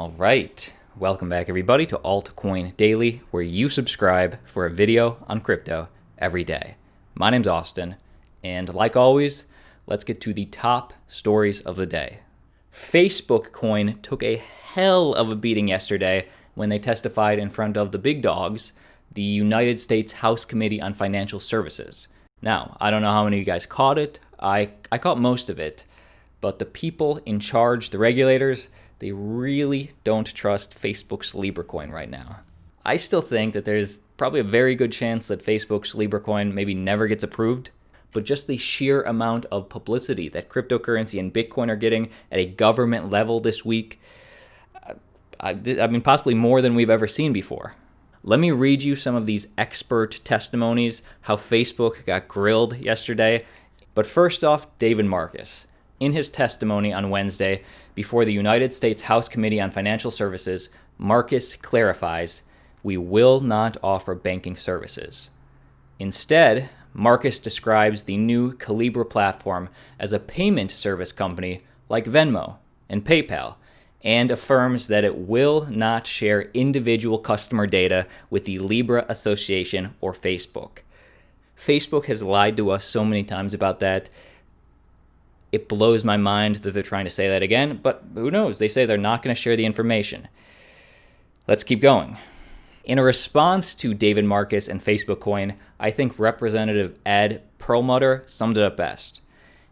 All right, welcome back everybody to Altcoin Daily, where you subscribe for a video on crypto every day. My name's Austin, and like always, let's get to the top stories of the day. Facebook coin took a hell of a beating yesterday when they testified in front of the big dogs, the United States House Committee on Financial Services. Now, I don't know how many of you guys caught it. I caught most of it, but the people in charge, the regulators, they really don't trust Facebook's Libra coin right now. I still think that there's probably a very good chance that Facebook's Libra coin maybe never gets approved, but just the sheer amount of publicity that cryptocurrency and Bitcoin are getting at a government level this week, I mean, possibly more than we've ever seen before. Let me read you some of these expert testimonies, how Facebook got grilled yesterday. But first off, David Marcus. In his testimony on Wednesday before the United States House Committee on Financial Services, Marcus clarifies, "We will not offer banking services." Instead, Marcus describes the new Calibra platform as a payment service company like Venmo and PayPal, and affirms that it will not share individual customer data with the Libra Association or Facebook. Facebook has lied to us so many times about that. It blows my mind that they're trying to say that again, but who knows? They say they're not going to share the information. Let's keep going. In a response to David Marcus and Facebook coin, I think Representative Ed Perlmutter summed it up best.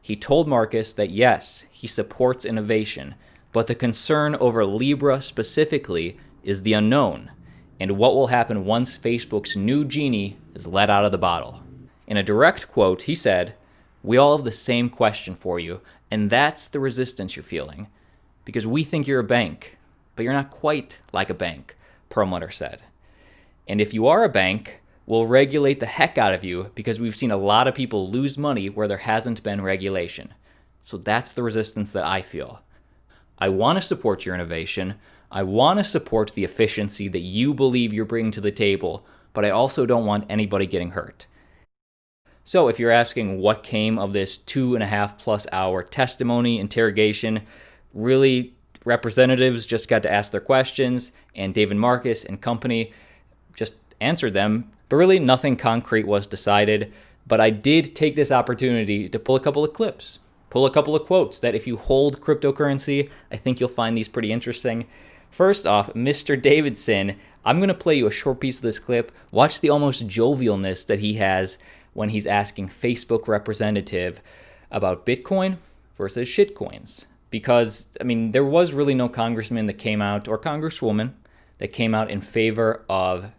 He told Marcus that yes, he supports innovation, but the concern over Libra specifically is the unknown, and what will happen once Facebook's new genie is let out of the bottle. In a direct quote, he said, "We all have the same question for you, and that's the resistance you're feeling. Because we think you're a bank, but you're not quite like a bank," Perlmutter said. "And if you are a bank, we'll regulate the heck out of you because we've seen a lot of people lose money where there hasn't been regulation. So that's the resistance that I feel. I want to support your innovation. I want to support the efficiency that you believe you're bringing to the table, but I also don't want anybody getting hurt." So if you're asking what came of this 2.5+ hour testimony interrogation, really representatives just got to ask their questions and David Marcus and company just answered them, but really nothing concrete was decided. But I did take this opportunity to pull a couple of clips, pull a couple of quotes that if you hold cryptocurrency, I think you'll find these pretty interesting. First off, Mr. Davidson, I'm going to play you a short piece of this clip. Watch the almost jovialness that he has when he's asking Facebook representative about Bitcoin versus shitcoins. Because, I mean, there was really no congressman that came out, or congresswoman, that came out in favor of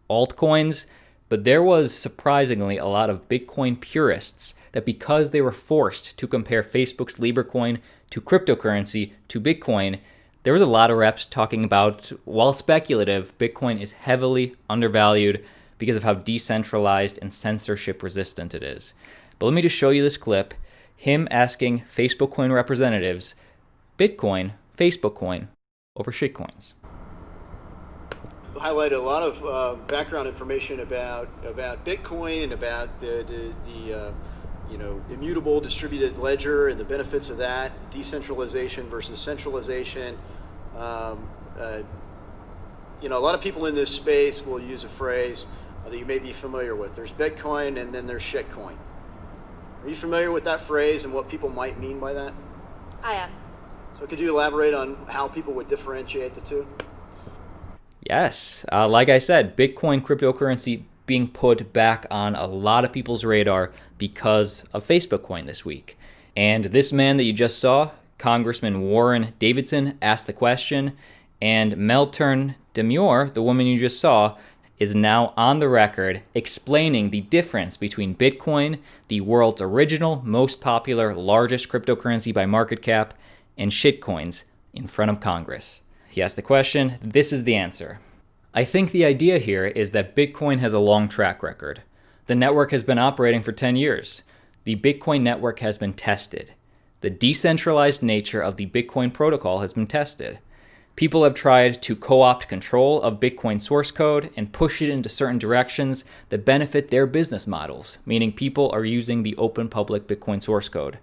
altcoins, but there was surprisingly a lot of Bitcoin purists that because they were forced to compare Facebook's Libra coin to cryptocurrency to Bitcoin, there was a lot of reps talking about, while speculative, Bitcoin is heavily undervalued because of how decentralized and censorship resistant it is. But let me just show you this clip, him asking Facebook coin representatives, Bitcoin, Facebook coin, over shitcoins. Highlighted a lot of background information about Bitcoin and about the immutable distributed ledger and the benefits of that, decentralization versus centralization. A lot of people in this space will use a phrase that you may be familiar with. There's Bitcoin and then there's shitcoin. Are you familiar with that phrase and what people might mean by that? I am. So could you elaborate on how people would differentiate the two? Yes, like I said, Bitcoin cryptocurrency being put back on a lot of people's radar because of Facebook coin this week. And this man that you just saw, Congressman Warren Davidson, asked the question, and Meltern Demure, the woman you just saw, is now on the record explaining the difference between Bitcoin, the world's original, most popular, largest cryptocurrency by market cap, and shitcoins in front of Congress. He asked the question, this is the answer. I think the idea here is that Bitcoin has a long track record. The network has been operating for 10 years. The Bitcoin network has been tested. The decentralized nature of the Bitcoin protocol has been tested. People have tried to co-opt control of Bitcoin source code and push it into certain directions that benefit their business models, meaning people are using the open public Bitcoin source code.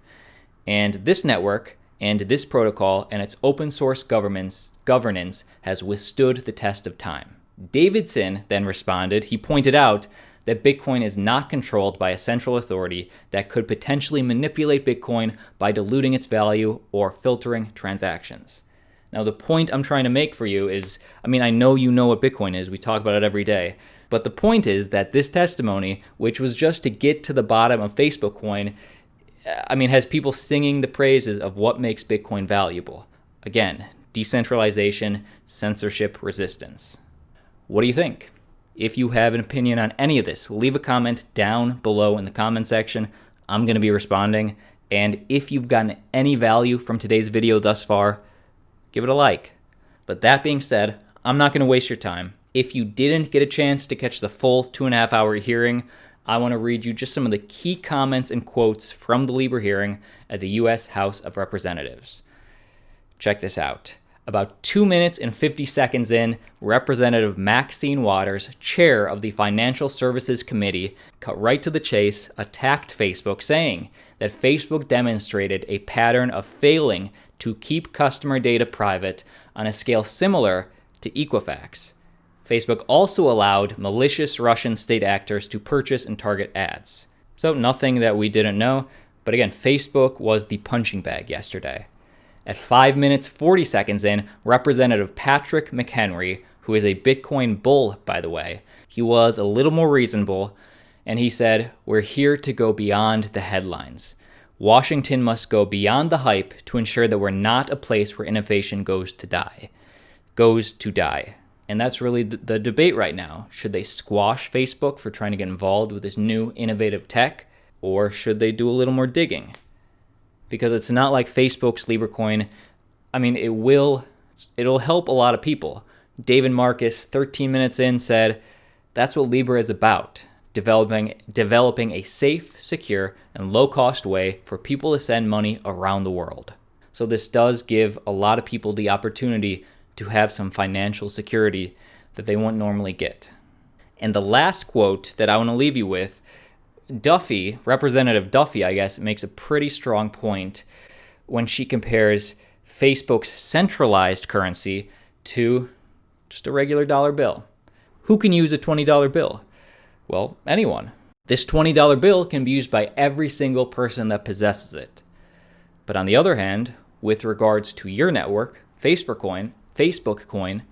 And this network and this protocol and its open source governance has withstood the test of time. Davidson then responded. He pointed out that Bitcoin is not controlled by a central authority that could potentially manipulate Bitcoin by diluting its value or filtering transactions. Now, the point I'm trying to make for you is, I know you know what Bitcoin is. We talk about it every day. But the point is that this testimony, which was just to get to the bottom of Facebook coin, has people singing the praises of what makes Bitcoin valuable. Again, decentralization, censorship, resistance. What do you think? If you have an opinion on any of this, leave a comment down below in the comment section. I'm going to be responding. And if you've gotten any value from today's video thus far, give it a like. But that being said, I'm not going to waste your time. If you didn't get a chance to catch the full 2.5-hour hearing, I want to read you just some of the key comments and quotes from the Lieber hearing at the U.S. House of Representatives. Check this out. About 2 minutes and 50 seconds in, Representative Maxine Waters, chair of the Financial Services Committee, cut right to the chase, attacked Facebook, saying that Facebook demonstrated a pattern of failing to keep customer data private on a scale similar to Equifax. Facebook also allowed malicious Russian state actors to purchase and target ads. So nothing that we didn't know, but again, Facebook was the punching bag yesterday. At 5 minutes 40 seconds in, Representative Patrick McHenry, who is a Bitcoin bull, by the way, he was a little more reasonable, and he said, "We're here to go beyond the headlines. Washington must go beyond the hype to ensure that we're not a place where innovation goes to die. And that's really the debate right now. Should they squash Facebook for trying to get involved with this new innovative tech, or should they do a little more digging? Because it's not like Facebook's LibreCoin. It'll help a lot of people. David Marcus, 13 minutes in, said, "That's what Libra is about, developing a safe, secure, and low-cost way for people to send money around the world." So this does give a lot of people the opportunity to have some financial security that they wouldn't normally get. And the last quote that I want to leave you with, Representative Duffy, makes a pretty strong point when she compares Facebook's centralized currency to just a regular dollar bill. Who can use a $20 bill? Well, anyone. This $20 bill can be used by every single person that possesses it. But on the other hand, with regards to your network, Facebook coin,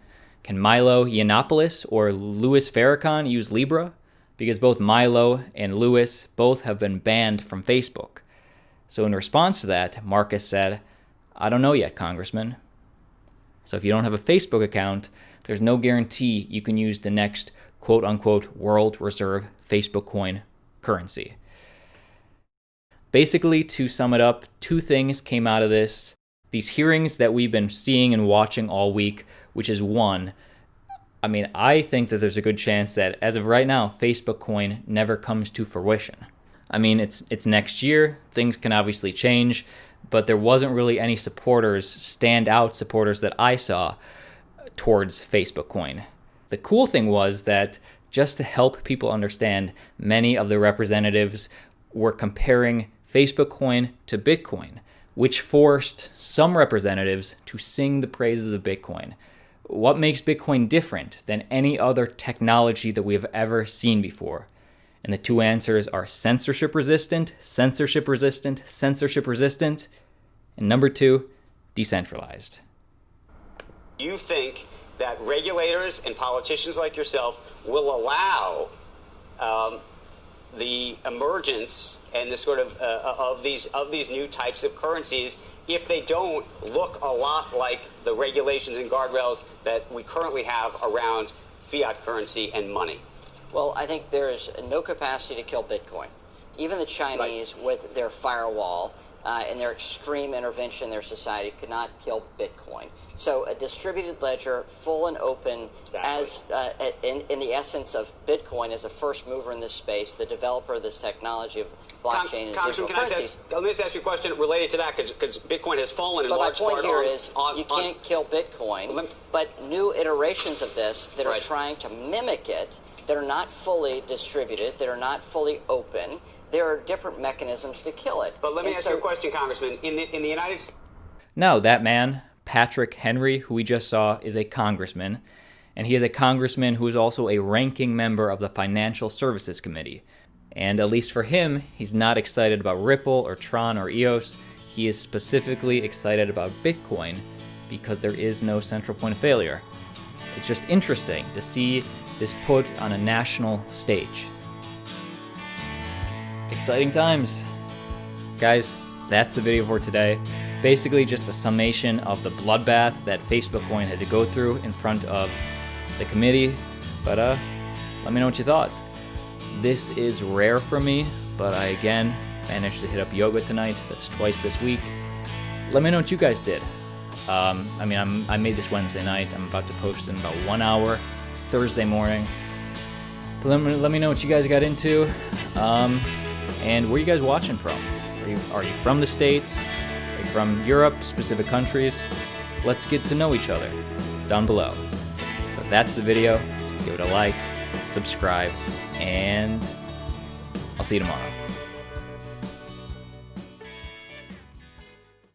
can Milo Yiannopoulos or Louis Farrakhan use Libra? Because both Milo and Louis both have been banned from Facebook. So in response to that, Marcus said, "I don't know yet, Congressman." So if you don't have a Facebook account, there's no guarantee you can use the next quote-unquote world reserve Facebook coin currency. Basically, to sum it up, two things came out of these hearings that we've been seeing and watching all week, which is one, I think that there's a good chance that as of right now, Facebook coin never comes to fruition. It's next year. Things can obviously change, but there wasn't really any standout supporters that I saw towards Facebook coin. The cool thing was that just to help people understand, many of the representatives were comparing Facebook coin to Bitcoin, which forced some representatives to sing the praises of Bitcoin. What makes Bitcoin different than any other technology that we have ever seen before? And the two answers are censorship resistant, censorship resistant, censorship resistant, and number two, decentralized. You think that regulators and politicians like yourself will allow the emergence and the sort of these new types of currencies if they don't look a lot like the regulations and guardrails that we currently have around fiat currency and money? Well, I think there is no capacity to kill Bitcoin. Even the Chinese, with their firewall and their extreme intervention in their society, could not kill Bitcoin. So a distributed ledger, full and open, as in the essence of Bitcoin as a first mover in this space, the developer of this technology of blockchain and digital currencies. Let me just ask you a question related to that, because Bitcoin has fallen in large part. But my point here is you can't kill Bitcoin, but new iterations of this that are trying to mimic it, that are not fully distributed, that are not fully open, there are different mechanisms to kill it. But let me ask you a question, Congressman. In the United States... Now, that man, Patrick Henry, who we just saw, is a congressman, and he is a congressman who is also a ranking member of the Financial Services Committee. And at least for him, he's not excited about Ripple or Tron or EOS. He is specifically excited about Bitcoin because there is no central point of failure. It's just interesting to see this put on a national stage. Exciting times. Guys, that's the video for today. Basically just a summation of the bloodbath that Facebook Coin had to go through in front of the committee. But let me know what you thought. This is rare for me, but I again managed to hit up yoga tonight. That's twice this week. Let me know what you guys did. I made this Wednesday night. I'm about to post in about 1 hour Thursday morning. But let me know what you guys got into, and where you guys watching from. Are you from the States? Are you from Europe, specific countries? Let's get to know each other down below. But that's the video. Give it a like, subscribe, and I'll see you tomorrow.